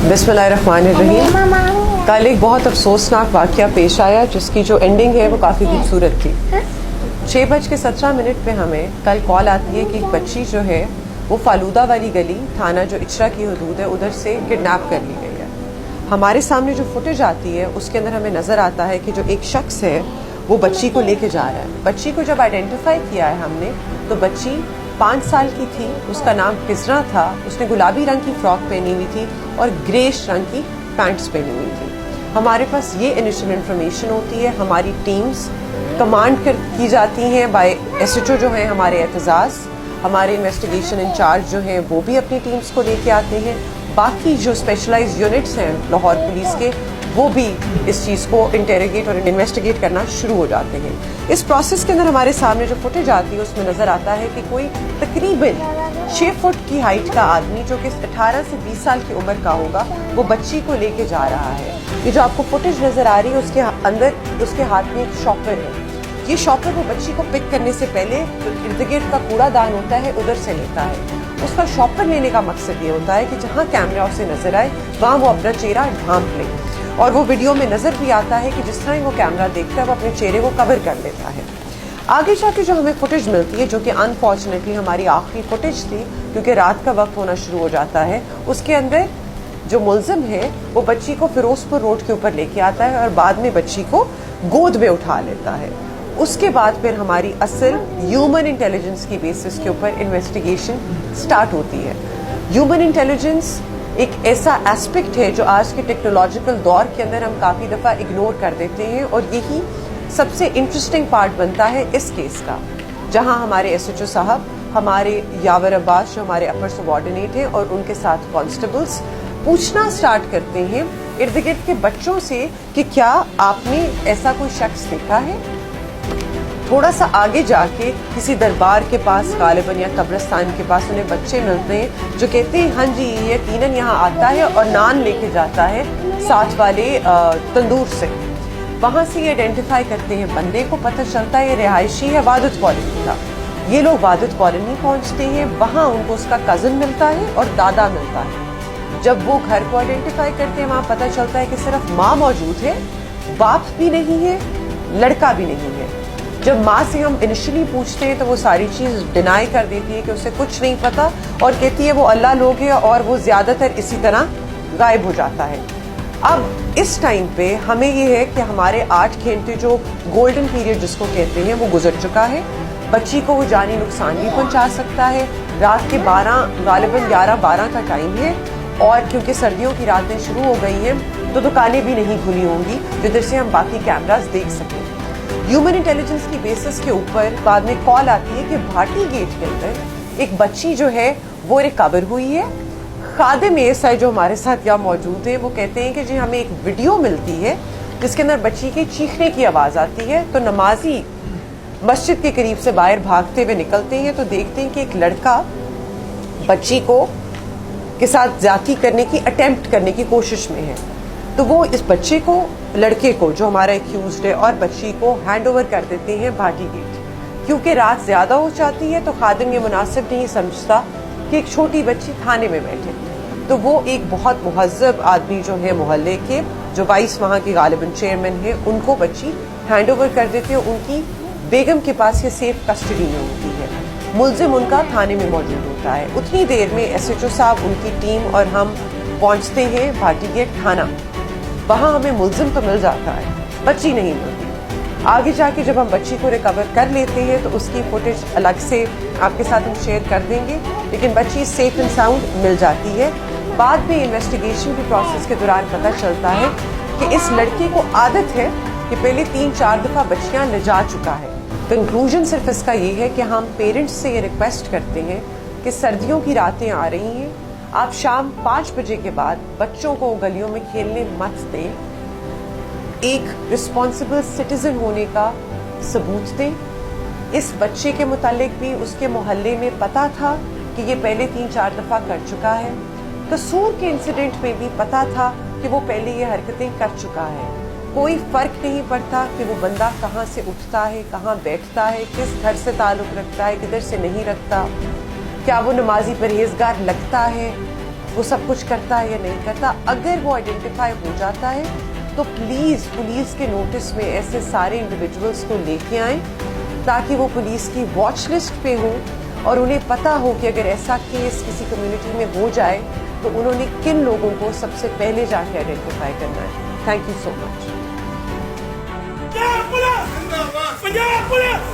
बिस्मिल्लाहिर्रहमानिर्रहीम। कल एक बहुत अफसोसनाक वाक़या पेश आया जिसकी जो एंडिंग है वो काफ़ी खूबसूरत थी। 6:17 पे हमें कल कॉल आती है कि एक बच्ची जो है वो फालूदा वाली गली थाना जो इचरा की हदूद है उधर से किडनैप कर ली गई है। हमारे सामने जो फुटेज आती है उसके अंदर हमें नज़र आता है कि जो एक शख्स है वो बच्ची को लेके जा रहा है। बच्ची को जब आइडेंटिफाई किया है हमने तो बच्ची 5 साल की थी, उसका नाम किजरा था, उसने गुलाबी रंग की फ्रॉक पहनी हुई थी और ग्रेश रंग की पैंट्स पहनी हुई थी। हमारे पास ये इनिशियल इन्फॉर्मेशन होती है, हमारी टीम्स कमांड की जाती हैं बाय SHO जो हैं हमारे एतजाज़, हमारे इन्वेस्टिगेशन इंचार्ज जो हैं वो भी अपनी टीम्स को लेके आते हैं, बाकी जो स्पेशलाइज्ड यूनिट्स हैं लाहौर पुलिस के वो भी इस चीज़ को इंटेरोगेट और इन्वेस्टिगेट करना शुरू हो जाते हैं। इस प्रोसेस के अंदर हमारे सामने जो फुटेज आती है उसमें नज़र आता है कि कोई तकरीबन 6 फुट की हाइट का आदमी जो कि 18 से 20 साल की उम्र का होगा वो बच्ची को लेके जा रहा है। ये जो आपको फुटेज नज़र आ रही है उसके अंदर उसके हाथ में एक शॉपर है। ये शॉपर वो बच्ची को पिक करने से पहले जो इर्द गिर्द का कूड़ादान होता है उधर से लेता है। उसका शॉपर लेने का मकसद ये होता है कि जहाँ कैमरा उसे नजर आए वहाँ वो अपना चेहरा ढांप ले, और वो वीडियो में नजर भी आता है कि जिस तरह वो कैमरा देखता है वो अपने चेहरे को कवर कर लेता है। आगे जाके जो हमें फुटेज मिलती है जो कि अनफॉर्चुनेटली हमारी आखिरी फुटेज थी क्योंकि रात का वक्त होना शुरू हो जाता है, उसके अंदर जो मुलजिम है वो बच्ची को फिरोजपुर रोड के ऊपर लेके आता है और बाद में बच्ची को गोद में उठा लेता है। उसके बाद फिर हमारी असल ह्यूमन इंटेलिजेंस की बेसिस के ऊपर इन्वेस्टिगेशन स्टार्ट होती है। ह्यूमन इंटेलिजेंस एक ऐसा एस्पेक्ट है जो आज के टेक्नोलॉजिकल दौर के अंदर हम काफ़ी दफ़ा इग्नोर कर देते हैं और यही सबसे इंटरेस्टिंग पार्ट बनता है इस केस का, जहां हमारे SHO साहब, हमारे यावर अब्बास जो हमारे अपर सबॉर्डिनेट हैं और उनके साथ कांस्टेबल्स पूछना स्टार्ट करते हैं इर्द गिर्द के बच्चों से कि क्या आपने ऐसा कोई शख्स देखा है। थोड़ा सा आगे जाके किसी दरबार के पास गालिबन या कब्रिस्तान के पास उन्हें बच्चे मिलते हैं जो कहते हैं हाँ जी ये यकीनन यहाँ आता है और नान लेके जाता है साथ वाले तंदूर से। वहाँ से ये आइडेंटिफाई करते हैं बंदे को, पता चलता है ये रिहायशी है वादत कॉलोनी का। ये लोग वादत कॉलोनी पहुँचते हैं, वहाँ उनको उसका कज़न मिलता है और दादा मिलता है। जब वो घर को आइडेंटिफाई करते हैं वहाँ पता चलता है कि सिर्फ माँ मौजूद है, बाप भी नहीं है, लड़का भी नहीं है। जब माँ से हम इनिशियली पूछते हैं तो वो सारी चीज़ डिनाई कर देती है कि उसे कुछ नहीं पता और कहती है वो अल्लाह लोग है और वो ज़्यादातर इसी तरह गायब हो जाता है। अब इस टाइम पे हमें ये है कि हमारे 8 घंटे जो गोल्डन पीरियड जिसको कहते हैं वो गुजर चुका है। बच्ची को वो जानी नुकसान भी पहुँचा सकता है। रात के 12 गालिबन 11-12 का टाइम है और क्योंकि सर्दियों की रातें शुरू हो गई हैं तो दुकानें भी नहीं खुली होंगी जिधर से हम बाकी कैमरास देख सकें। ह्यूमन इंटेलिजेंस की बेसिस के ऊपर बाद में कॉल आती है कि भाटी गेट के अंदर एक बच्ची जो है वो रिकवर हुई है। खादिम ASI जो हमारे साथ यहाँ मौजूद है वो कहते हैं कि जी हमें एक वीडियो मिलती है जिसके अंदर बच्ची के चीखने की आवाज़ आती है, तो नमाजी मस्जिद के करीब से बाहर भागते हुए निकलते हैं तो देखते हैं कि एक लड़का बच्ची को के साथ ज्यादती करने की अटेम्प्ट करने की कोशिश में है। तो वो इस बच्चे को, लड़के को जो हमारा एक्यूज्ड है, और बच्ची को हैंड ओवर कर देते हैं भाटी गेट। क्योंकि रात ज्यादा हो जाती है तो खादिम ये मुनासिब नहीं समझता कि एक छोटी बच्ची थाने में बैठे, तो वो एक बहुत मुहज्जब आदमी जो है मोहल्ले के, जो वाइस वहाँ के गालिबन चेयरमैन है, उनको बच्ची हैंड ओवर कर देते हैं। उनकी बेगम के पास ये सेफ कस्टडी में होती है, मुलजिम उनका थाने में मौजूद होता है। उतनी देर में SHO साहब, उनकी टीम और हम पहुँचते हैं भाटी गेट थाना। वहाँ हमें मुलजिम तो मिल जाता है, बच्ची नहीं मिलती। आगे जाके जब हम बच्ची को रिकवर कर लेते हैं तो उसकी फुटेज अलग से आपके साथ हम शेयर कर देंगे, लेकिन बच्ची सेफ एंड साउंड मिल जाती है। बाद में इन्वेस्टिगेशन के प्रोसेस के दौरान पता चलता है कि इस लड़के को आदत है कि पहले 3-4 दफ़ा बच्चियाँ ले जा चुका है। कंक्लूजन सिर्फ इसका ये है कि हम पेरेंट्स से ये रिक्वेस्ट करते हैं कि सर्दियों की रातें आ रही हैं, आप शाम 5 बजे के बाद बच्चों को गलियों में खेलने मत दें। एक रिस्पॉन्सिबल सिटीजन होने का सबूत दें। इस बच्चे के मुतालिक भी उसके मोहल्ले में पता था कि ये पहले 3-4 दफ़ा कर चुका है। कसूर के इंसिडेंट में भी पता था कि वो पहले ये हरकतें कर चुका है। कोई फर्क नहीं पड़ता कि वो बंदा कहाँ से उठता है, कहाँ बैठता है, किस घर से ताल्लुक़ रखता है, किधर से नहीं रखता, क्या वो नमाजी परहेजगार लगता है, वो सब कुछ करता है या नहीं करता. अगर वो आइडेंटिफाई हो जाता है तो प्लीज़ पुलिस के नोटिस में ऐसे सारे इंडिविजुअल्स को लेके आएं ताकि वो पुलिस की वॉच लिस्ट पे हो और उन्हें पता हो कि अगर ऐसा केस किसी कम्युनिटी में हो जाए तो उन्होंने किन लोगों को सबसे पहले जाके आइडेंटिफाई करना है. Thank you so much. Punjab police